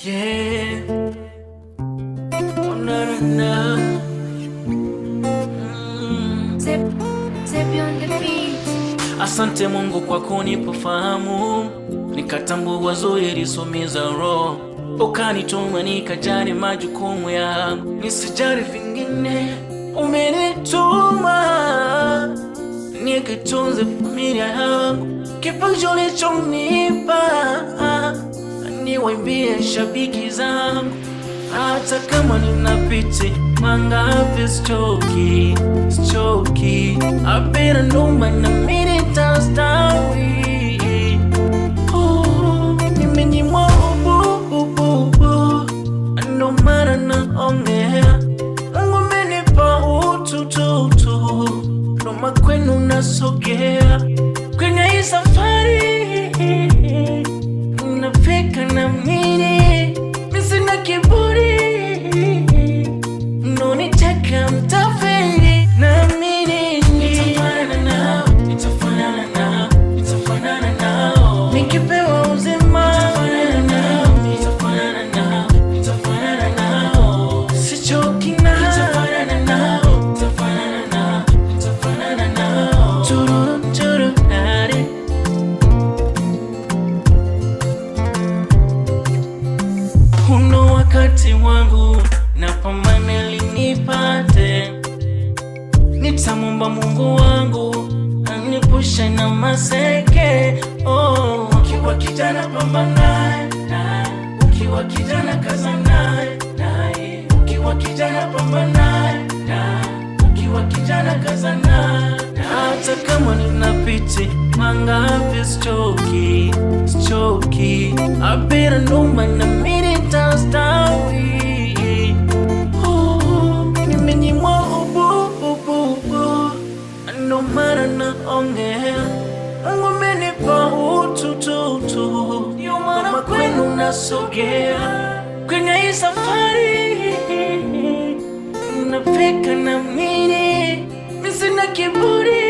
Yeah. Oh, na, na, na. Asante Mungu kwa kunipa fahamu, nikatambua zuri lisomiza roho, ukanituma nikajali majukumu yangu, nisijali vingine. Umenituma nikitunze familia yangu, kipaji ulichonipa niwaimbie shabiki zangu, hata kama ninapiti mangapi sichoki. I've been a woman na mimi nitastawi. Nimenyimwa ubu, ndo maana naongea. Mungu amenipa ututu, ndo maana kwenu nasogea. Kwenye hii safari nafika na mimi sina kiburi, ndo nitaka mtafeli na mimi nitafanana nao, nikipewa uzima nitafanana nao, sichoki na nitafanana nao, churu nare. Huno wakati wangu napambana ili nipate, nitamwomba Mungu wangu anipushe na maseke. Ukiwa kijana pambana naye, ukiwa kijana kaza naye, ukiwa kijana pambana naye, ukiwa kijana kaza naye. Hata kama ninapiti mangapi sichoki. I've been a woman na mimi nitastawi. Nimenyimwa ubu, ndo maana naongea. Mungu amenipa ututu, ndo maana kwenu nasogea. Kwenye hii safari nafika na mimi sina kiburi,